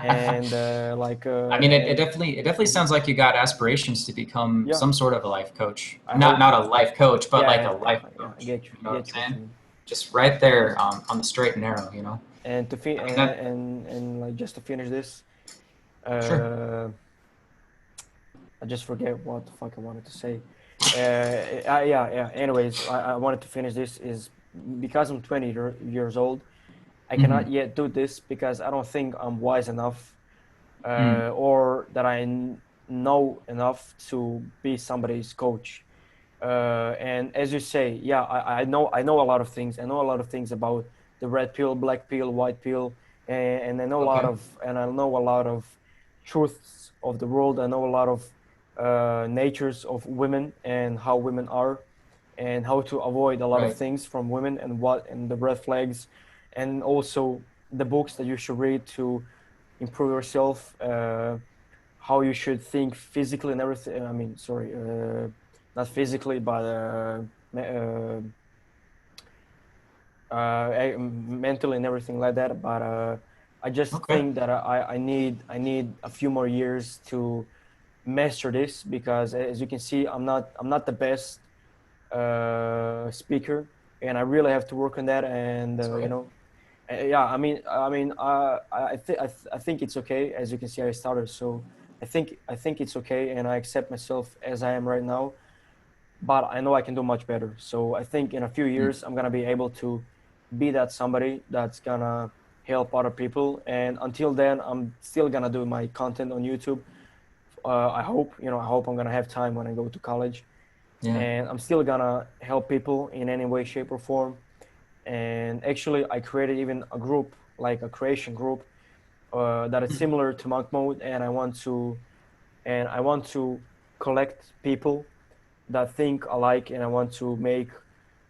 And I mean, it and definitely mhm. sounds like you got aspirations to become Yeah, some sort of a life coach. I Not hope. a life coach, but Yeah, like a yeah, life yeah. I coach. get you. You I know what get you I'm what you saying? mean. Just right there on the straight and narrow. You know. And I mean that. like just to finish this, Sure. uh, I just forget what the fuck I wanted to say. Yeah, yeah. Anyways, I wanted to finish this is because I'm 20 years old. I Hmm. cannot yet do this because I don't think I'm wise enough, Mm. or that I know enough to be somebody's coach. And as you say, yeah, I know a lot of things. I know a lot of things about the red pill, black pill, white pill, and Okay. I know a lot of truths of the world. I know a lot of natures of women and how women are, and how to avoid a lot of Right. things from women, and the red flags, and also the books that you should read to improve yourself. How you should think physically and everything. I mean, sorry, not physically, but mentally and everything like that. But I just Okay. think that I need a few more years to master this, because as you can see, I'm not the best speaker, and I really have to work on that. And That's okay. yeah, I think it's okay. As you can see, I started, so I think it's okay, and I accept myself as I am right now. But I know I can do much better. So I think in a few Mm. years I'm gonna be able to be that somebody that's gonna help other people. And until then, I'm still gonna do my content on YouTube. I hope I'm gonna have time when I go to college, Yeah. and I'm still gonna help people in any way, shape, or form. And actually, I created even a group, like a creation group, that is Mm. similar to monk mode, and I want to collect people that think alike, and I want to make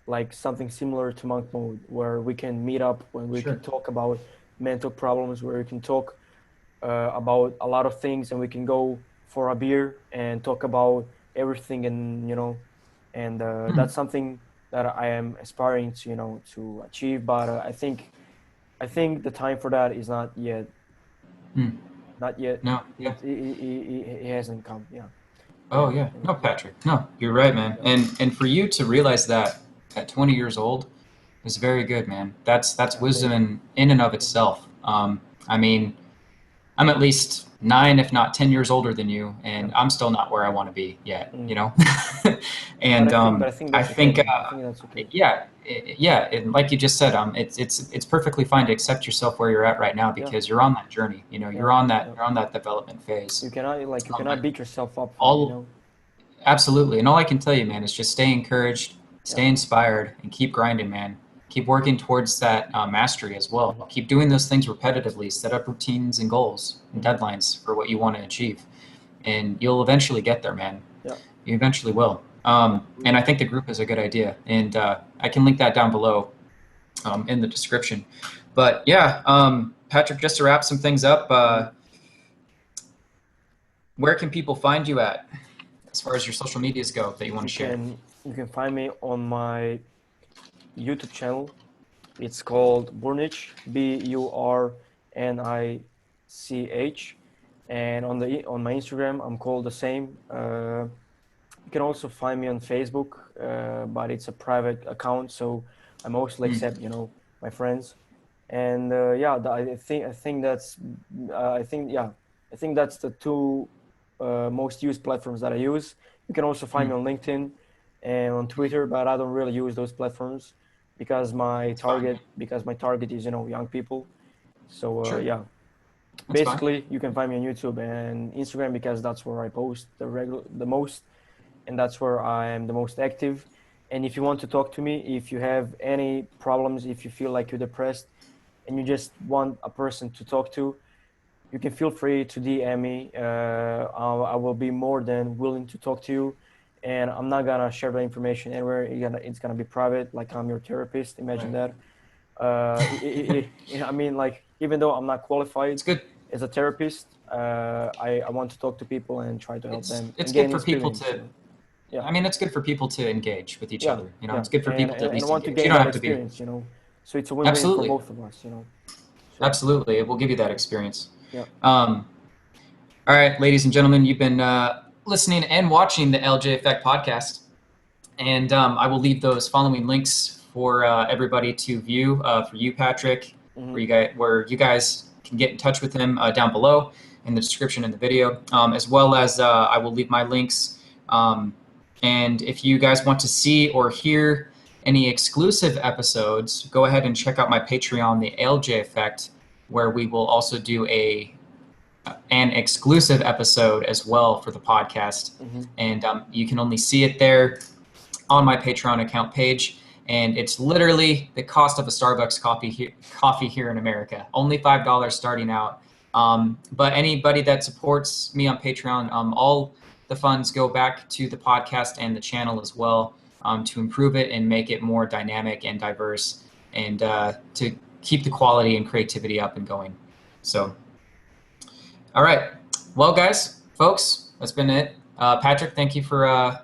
like something similar to monk mode, where we can meet up, when we can Sure. talk about mental problems, where we can talk about a lot of things, and we can go for a beer and talk about everything, and Mm. that's something that I am aspiring to achieve. But I think the time for that is not yet. Hmm. Not yet. No. Yeah. It hasn't come. Yeah. Oh yeah. No, Patrick. No, you're right, man. Yeah. And for you to realize that at 20 years old is very good, man. That's Yeah, thank wisdom you. in and of itself. I mean, I'm at least 9, if not 10 years older than you, Yeah. and I'm still not where I want to be yet, Mm. you know? But And I think I that's okay, think, man. I think that's okay. yeah, and like you just said, it's perfectly fine to accept yourself where you're at right now Yeah. because you're on that journey. You know, Yeah. Yeah. you're on that development phase. You cannot beat yourself up for it, you All know? Absolutely, and all I can tell you, man, is just stay encouraged, Yeah. stay inspired, and keep grinding, man. Keep working towards that mastery as well. Mm-hmm. Keep doing those things repetitively. Set up routines and goals and Mm-hmm. deadlines for what you want to achieve, and you'll eventually get there, man. Yeah. You eventually will. And I think the group is a good idea, and I can link that down below in the description. But yeah, Patrick, just to wrap some things up, where can people find you at as far as your social medias go that you want to share? You can find me on my YouTube channel. It's called Burnich, Burnich, and on my Instagram I'm called the same. You can also find me on Facebook, but it's a private account, so I mostly Mm, accept my friends. And yeah, I think that's the two most used platforms that I use. You can also find mm, me on LinkedIn and on Twitter, but I don't really use those platforms that's fine, man. because my target is young people. So Sure, yeah, that's fine. basically you can find me on YouTube and Instagram because that's where I post the most, and that's where I am the most active. And if you want to talk to me, if you have any problems, if you feel like you're depressed and you just want a person to talk to, you can feel free to DM me. I will be more than willing to talk to you. And I'm not gonna share the information anywhere. It's gonna be private, like I'm your therapist. Imagine Right. that. I mean, like, even though I'm not qualified It's good. as a therapist, I want to talk to people and try to help them It's and good gain for people experience. to. Yeah, I mean, it's good for people to engage with each yeah, other. You know, yeah, it's good for and people to at and I least want to engage. You gain don't that have to be. experience. So it's a win-win for Absolutely, both of us. So absolutely. It will give you that experience. yeah, Um, all right, ladies and gentlemen, you've been listening and watching the LJ Effect podcast, and I will leave those following links for everybody to view. For you, Patrick, hmm where you guys can get in touch with him down below in the description in the video, as well as I will leave my links. And if you guys want to see or hear any exclusive episodes, go ahead and check out my Patreon, the LJ Effect, where we will also do an exclusive episode as well for the podcast. hmm And you can only see it there on my Patreon account page. And it's literally the cost of a Starbucks coffee here in America. Only $5 starting out. But anybody that supports me on Patreon, all the funds go back to the podcast and the channel as well, to improve it and make it more dynamic and diverse, and to keep the quality and creativity up and going. So, all right. Well, guys, folks, that's been it. Patrick, thank you for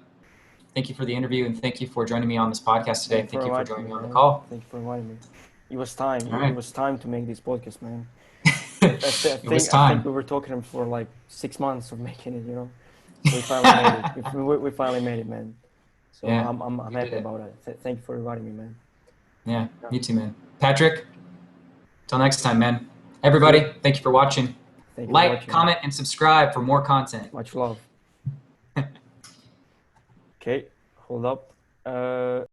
the interview, and thank you for joining me on this podcast today. Thank you for Thank you for inviting joining me, me on the man. call. Thank you for inviting me. It was time. All It right. was time to make this podcast, man. It was I think time. we were talking for like 6 months of making it. So we finally made it. We finally made it, man. So Yeah, I'm we did happy it. about it. Thank you for inviting me, man. Yeah, Yeah. me too, man. Patrick, till next time, man. See you. Everybody, thank you for watching. Thank you for Like, watching. comment, and subscribe for more content. Much love. Okay, hold up.